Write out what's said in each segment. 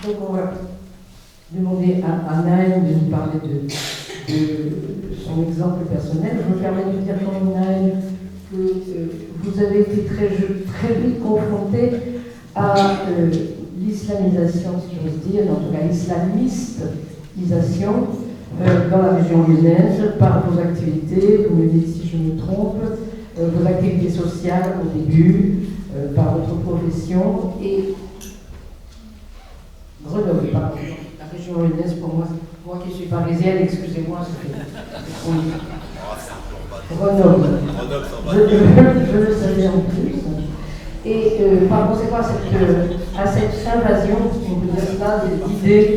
Donc on va demander à Naël de nous parler de son exemple personnel. Je me permets de dire quand même, Naël, que vous avez été très vite confronté à l'islamisation, si j'ose dire, en tout cas islamistisation dans la région lyonnaise par vos activités, vous me dites si je me trompe, vos activités sociales au début, par votre profession et Grenoble, pardon. La région lyonnaise, pour moi qui suis parisienne, excusez-moi, ça fait. Grenoble. Je le savais en plus. Et par conséquent, à cette invasion, on peut dire cela, d'idées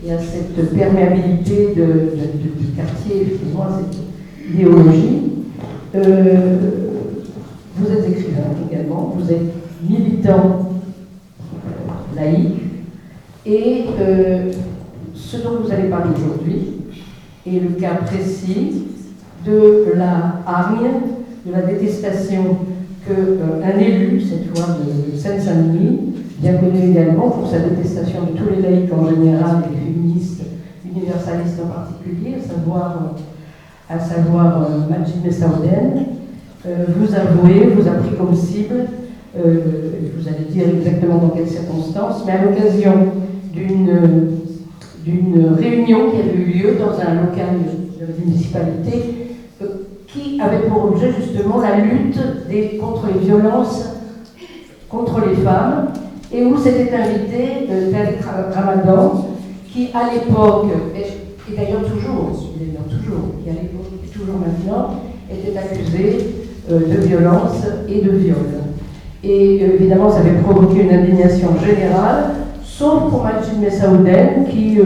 et à cette perméabilité du quartier, effectivement, à cette idéologie, vous êtes écrivain également, vous êtes militant laïque, et ce dont vous allez parler aujourd'hui est le cas précis de la hargne, de la détestation qu'un élu, cette fois de Seine-Saint-Denis, bien connu également pour sa détestation de tous les laïcs en général et les féministes, universalistes en particulier, à savoir Majid Messaouden, vous a pris comme cible, vous allez dire exactement dans quelles circonstances, mais à l'occasion d'une réunion qui avait eu lieu dans un local de la municipalité qui avait pour objet justement la lutte contre les violences contre les femmes et où s'était invité Tariq Ramadan qui à l'époque, et d'ailleurs toujours, qui à l'époque et toujours maintenant, était accusé de violence et de viol. Et évidemment ça avait provoqué une indignation générale, sauf pour Majid Messaouden qui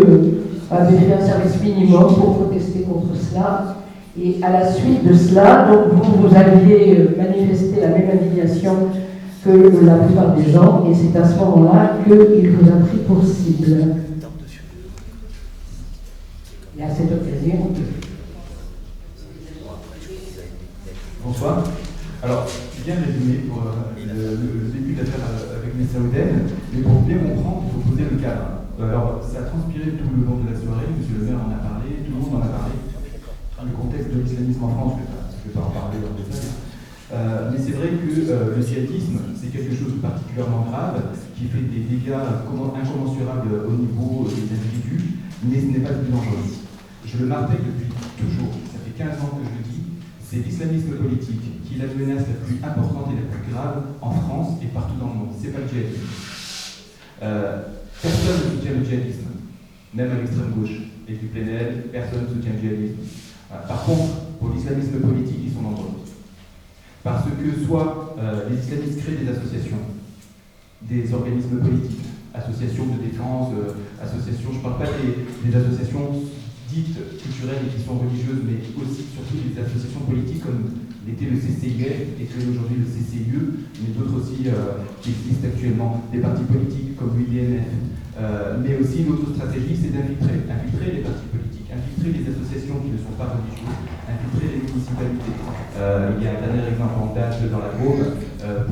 avait fait un service minimum pour protester contre cela. Et à la suite de cela, donc vous aviez manifesté la même indignation que la plupart des gens, et c'est à ce moment-là qu'il vous a pris pour cible. Et à cette occasion. Bonsoir. Alors, je viens de résumer pour le début de l'affaire avec Messaouden, mais pour bien comprendre, il faut poser le cadre. Alors, ça a transpiré tout le long de la soirée, M. le maire en a parlé, tout le monde en a parlé. Le contexte de l'islamisme en France, je ne vais pas en parler en détail. Mais c'est vrai que le djihadisme, c'est quelque chose de particulièrement grave, qui fait des dégâts incommensurables au niveau des individus, mais ce n'est pas le plus dangereux. Je le martèle depuis toujours, ça fait 15 ans que je le dis, c'est l'islamisme politique qui est la menace la plus importante et la plus grave en France et partout dans le monde. C'est pas le djihadisme. Personne ne soutient le djihadisme, même à l'extrême gauche. Et du PNL, personne ne soutient le djihadisme. Par contre, pour l'islamisme politique, ils sont nombreux. Parce que soit les islamistes créent des associations, des organismes politiques, associations de défense, associations, je ne parle pas des associations dites culturelles et qui sont religieuses, mais aussi surtout des associations politiques comme l'était le CCIF et que aujourd'hui le CCIE, mais d'autres aussi qui existent actuellement, des partis politiques comme l'UDNF. Mais aussi l'autre stratégie, c'est d'infiltrer les partis politiques, infiltrer les associations qui ne sont pas religieuses, infiltrer les municipalités. Il y a un dernier exemple en date dans la Drôme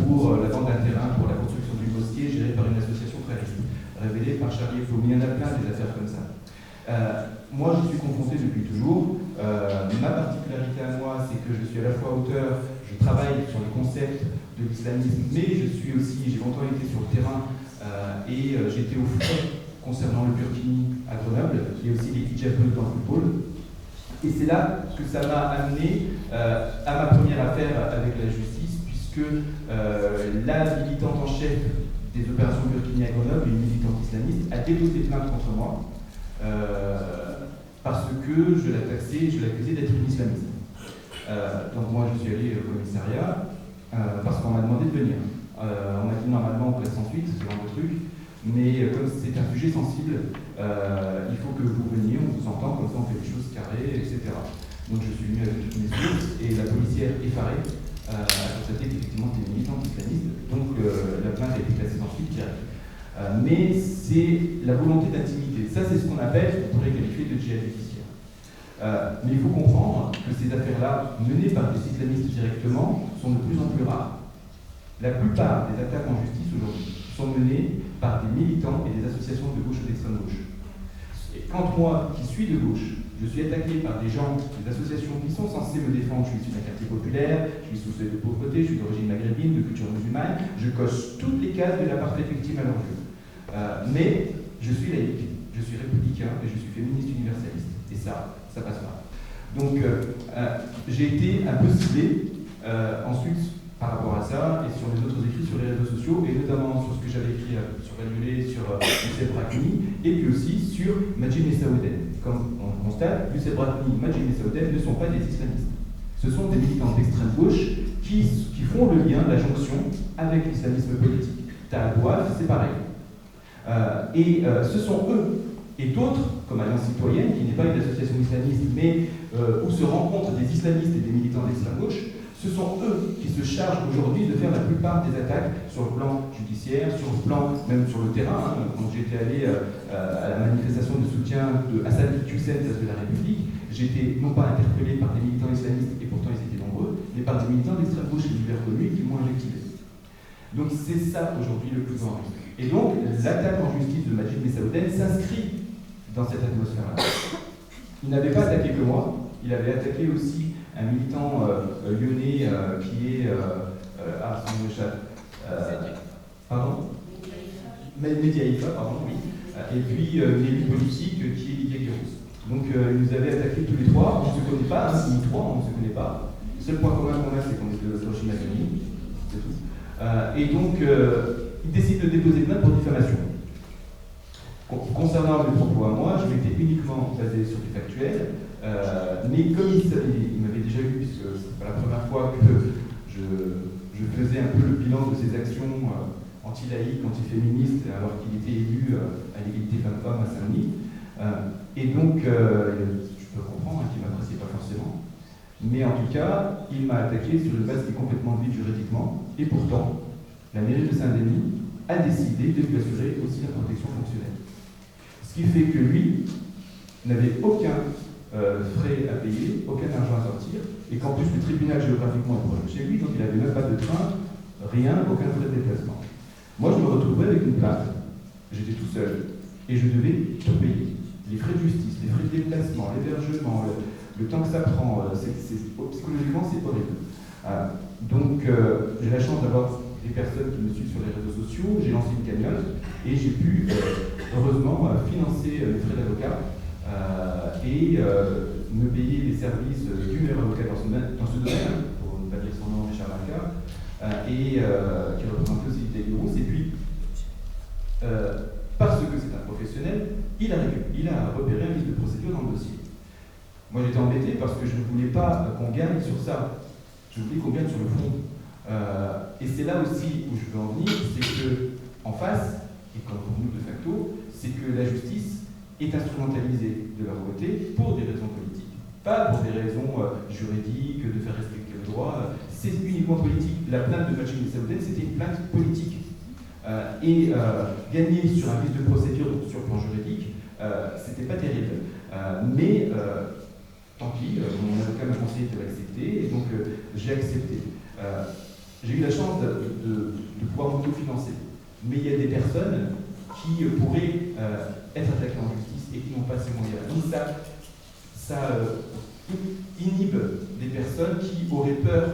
pour la vente d'un terrain pour la construction d'une mosquée gérée par une association frériste, révélée par Charlie Hebdo. Il y en a plein des affaires comme ça. Moi, je suis confronté depuis toujours. Ma particularité à moi, c'est que je suis à la fois auteur, je travaille sur le concept de l'islamisme, mais j'ai longtemps été sur le terrain et j'étais au front concernant le burkini à Grenoble, il y a aussi les hijabeuses dans le football. Et c'est là que ça m'a amené à ma première affaire avec la justice, puisque la militante en chef des opérations burkini à Grenoble, une militante islamiste, a déposé plainte contre moi parce que je la taxais, je l'accusais d'être une islamiste. Donc moi je suis allé au commissariat parce qu'on m'a demandé de venir. On m'a dit normalement on classe ensuite, ce genre de truc, mais comme c'est un sujet sensible, il faut que vous veniez, on vous entend, comme ça on fait les choses carrées, etc. Donc je suis venu avec toutes mes sources et la policière effarée a constaté qu'effectivement c'était une militante islamiste, donc la plainte a été classée ensuite direct. Mais c'est la volonté d'intimité. Ça, c'est ce qu'on appelle, on pourrait qualifier de djihad judiciaire. Mais il faut comprendre que ces affaires-là, menées par des islamistes directement, sont de plus en plus rares. La plupart des attaques en justice aujourd'hui sont menées par des militants et des associations de gauche ou d'extrême gauche. Et quand moi, qui suis de gauche, je suis attaqué par des gens, des associations qui sont censées me défendre, je suis issu d'un quartier populaire, je suis sous seuil de pauvreté, je suis d'origine maghrébine, de culture musulmane, je coche toutes les cases de la parfaite victime à leurs yeux. Mais je suis laïque, je suis républicain et je suis féministe universaliste. Et ça passe pas. Donc j'ai été un peu ciblé ensuite par rapport à ça et sur les autres écrits sur les réseaux sociaux et notamment sur ce que j'avais écrit sur Bagnolet, sur Youssef Brahimi et puis aussi sur Majid Messaouden. Comme on le constate, Youssef Brahimi et Majid Messaouden ne sont pas des islamistes. Ce sont des militants d'extrême gauche qui font le lien, la jonction avec l'islamisme politique. Tahabouaf, c'est pareil. Ce sont eux et d'autres, comme Alliance Citoyenne, qui n'est pas une association islamiste, mais où se rencontrent des islamistes et des militants d'extrême gauche, ce sont eux qui se chargent aujourd'hui de faire la plupart des attaques sur le plan judiciaire, sur le plan, même sur le terrain. Quand j'étais allé à la manifestation de soutien de Hassan Hussein, place de la République, j'étais non pas interpellé par des militants islamistes, et pourtant ils étaient nombreux, mais par des militants d'extrême gauche et divers connus qui m'ont injectivé. Donc c'est ça aujourd'hui le plus grand risque. Et donc l'attaque en justice de Majid Messaouden s'inscrit dans cette atmosphère-là. Il n'avait pas attaqué que moi, il avait attaqué aussi un militant lyonnais qui est son échappe. Pardon Mediaïfa, pardon, oui. Et puis une élue politique qui est Lydia Guirous. Donc ils nous avaient attaqués tous les trois, on ne se connaît pas, nous trois, on ne se connaît pas. Le seul point commun qu'on a, c'est qu'on est de l'origine maghrébine, c'est tout. Et donc ils décident de déposer plainte pour diffamation. Concernant mes propos à moi, je m'étais uniquement basé sur des factuels. Mais comme il m'avait déjà eu, puisque c'est pas la première fois que je faisais un peu le bilan de ses actions anti-laïques, anti-féministes, alors qu'il était élu à l'égalité femmes-femmes à Saint-Denis. Et donc, je peux comprendre qu'il ne m'appréciait pas forcément. Mais en tout cas, il m'a attaqué sur une base qui est complètement vide juridiquement. Et pourtant, la mairie de Saint-Denis a décidé de lui assurer aussi la protection fonctionnelle. Ce qui fait que lui n'avait aucun frais à payer, aucun argent à sortir, et qu'en plus le tribunal géographiquement est proche de chez lui, donc il n'avait même pas de train, rien, aucun frais de déplacement. Moi je me retrouvais avec une plainte, j'étais tout seul, et je devais tout payer. Les frais de justice, les frais de déplacement, l'hébergement, le temps que ça prend, psychologiquement c'est horrible. Donc j'ai la chance d'avoir des personnes qui me suivent sur les réseaux sociaux, j'ai lancé une cagnotte, et j'ai pu heureusement financer les frais d'avocat. Et me payer les services du meilleur avocat dans ce domaine, pour ne pas dire son nom, Richard Laca, et qui représente aussi Lydia Guirous. Et puis, parce que c'est un professionnel, il a repéré un vice de procédure dans le dossier. Moi j'étais embêté parce que je ne voulais pas qu'on gagne sur ça, je voulais qu'on gagne sur le fond. Et c'est là aussi où je veux en venir, c'est que en face, et comme pour nous de facto, c'est que la justice est instrumentalisée de leur côté pour des raisons politiques, pas pour des raisons juridiques, de faire respecter le droit, c'est uniquement politique. La plainte de Majid Messaouden, c'était une plainte politique. Gagner sur un vice de procédure, donc sur le plan juridique, c'était pas terrible. Mais tant pis, mon avocat m'a conseillé de l'accepter, et donc j'ai accepté. J'ai eu la chance de pouvoir m'autofinancer. Mais il y a des personnes qui pourraient être attaquées en justice et qui n'ont pas ces moyens. Donc ça inhibe des personnes qui auraient peur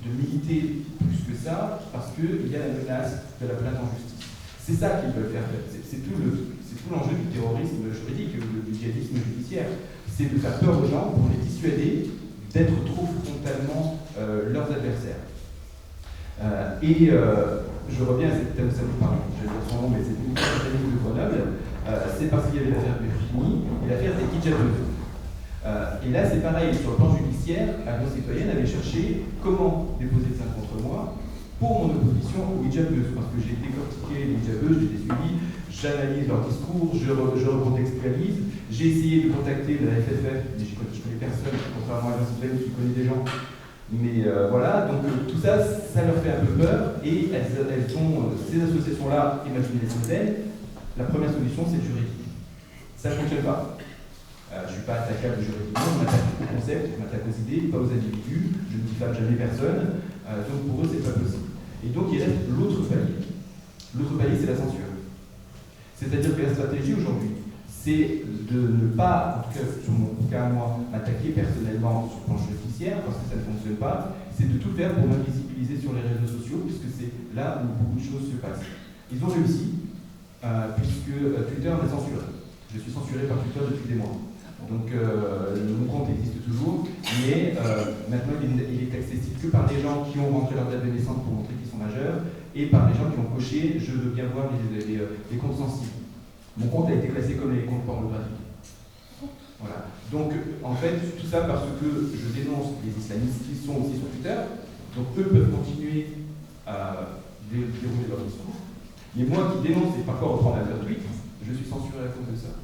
de militer plus que ça parce qu'il y a la menace de la plainte en justice. C'est ça qu'ils veulent faire. C'est tout l'enjeu du terrorisme juridique, du djihadisme judiciaire. C'est de faire peur aux gens pour les dissuader d'être trop frontalement leurs adversaires. Je reviens à cette Taoussani, pardon, je vais dire son nom, mais c'est une famille de Grenoble. C'est parce qu'il y avait l'affaire Perfini et l'affaire des hijabeuses. Et là, c'est pareil, sur le plan judiciaire, Alliance Citoyenne avait cherché comment déposer plainte contre moi pour mon opposition aux hijabeuses, parce que j'ai décortiqué les hijabeuses, j'ai les suivis, j'analyse leur discours, je recontextualise, j'ai essayé de contacter la FFF, mais je connais personne, contrairement à Alliance Citoyenne qui connaît des gens. Mais voilà, donc tout ça, ça leur fait un peu peur, et elles ont, ces associations-là, Majid Messaouden, la première solution, c'est le juridique. Ça ne fonctionne pas. Je ne suis pas attaquable juridiquement, je m'attaque au concept, je m'attaque aux idées, pas aux individus, je ne diffame jamais personne, donc pour eux, c'est pas possible. Et donc il reste l'autre palier. L'autre palier, c'est la censure. C'est-à-dire que la stratégie aujourd'hui, c'est de ne pas, en tout cas sur mon cas à moi, m'attaquer personnellement sur le plan judiciaire, parce que ça ne fonctionne pas, c'est de tout faire pour m'invisibiliser sur les réseaux sociaux, puisque c'est là où beaucoup de choses se passent. Ils ont réussi, puisque Twitter m'a censuré. Je suis censuré par Twitter depuis des mois. Donc mon compte existe toujours, mais maintenant il est accessible que par les gens qui ont rentré leur date de naissance pour montrer qu'ils sont majeurs, et par les gens qui ont coché « je veux bien voir les comptes sensibles ». Mon compte a été classé comme les comptes pornographiques. Voilà. Donc, en fait, tout ça parce que je dénonce les islamistes qui sont aussi sur Twitter. Donc, eux peuvent continuer à dérouler leur discours. Mais moi qui dénonce et parfois reprendre leur tweet, je suis censuré à cause de ça.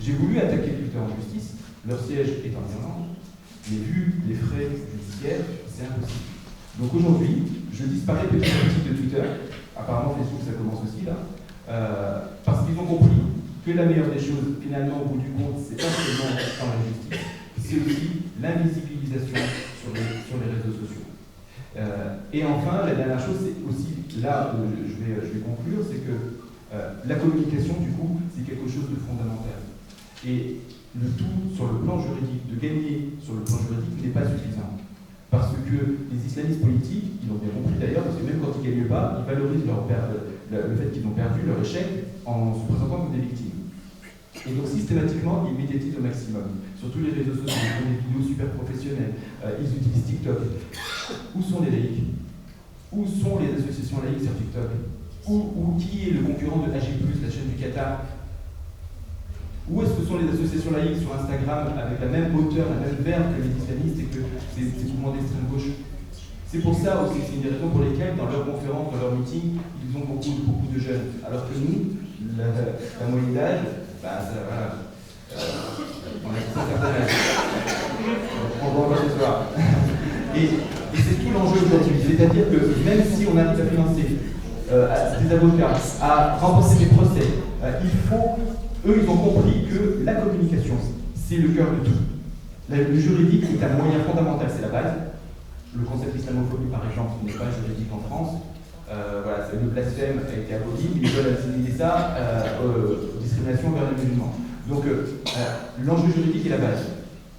J'ai voulu attaquer Twitter en justice. Leur siège est en Irlande. Mais vu les frais judiciaires, c'est impossible. Donc aujourd'hui, je disparais petit à petit de Twitter. Apparemment, Facebook, ça commence aussi là. Parce qu'ils ont compris que la meilleure des choses, finalement, au bout du compte, c'est pas seulement dans la justice, c'est aussi l'invisibilisation sur les réseaux sociaux. Et enfin, la dernière chose, c'est aussi, là où je vais conclure, c'est que la communication, du coup, c'est quelque chose de fondamental. Et le tout, sur le plan juridique, de gagner sur le plan juridique n'est pas suffisant. Parce que les islamistes politiques, ils l'ont bien compris d'ailleurs, parce que même quand ils ne gagnent pas, ils valorisent le fait qu'ils ont perdu leur échec en se présentant comme des victimes. Et donc systématiquement, ils médiatisent au maximum. Sur tous les réseaux sociaux, ils font des vidéos super professionnelles, ils utilisent TikTok. Où sont les laïcs? Où sont les associations laïques sur TikTok? Qui est le concurrent de AG+, la chaîne du Qatar? Où est-ce que sont les associations laïques sur Instagram avec la même hauteur, la même verve que les islamistes et que ces mouvements d'extrême gauche? C'est pour ça aussi, c'est une des raisons pour lesquelles dans leurs conférences, dans leurs meetings, ils ont beaucoup de jeunes. Alors que nous, la moyenne d'âge, bah, ça, voilà, on a tous un certain âge. On va voir ce soir. Et c'est tout l'enjeu aujourd'hui. C'est-à-dire que même si on arrive à financer des avocats, à rembourser des procès, eux, ils ont compris que la communication, c'est le cœur de tout. Le juridique est un moyen fondamental, c'est la base. Le concept d'islamophobie, par exemple, n'est pas juridique en France. Voilà, le blasphème a été aboli, mais ils veulent assimiler ça aux discriminations envers les musulmans. Donc, l'enjeu juridique est la base.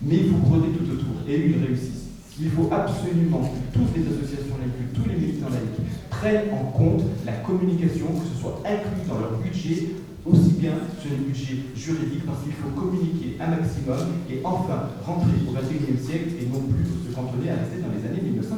Mais il faut broder tout autour, et ils réussissent. Il faut absolument que toutes les associations laïques, que tous les militants laïcs prennent en compte la communication, que ce soit inclus dans leur budget, aussi bien sur les budgets juridiques, parce qu'il faut communiquer un maximum et enfin rentrer au XXIe siècle et non plus se cantonner à rester dans les années 1980.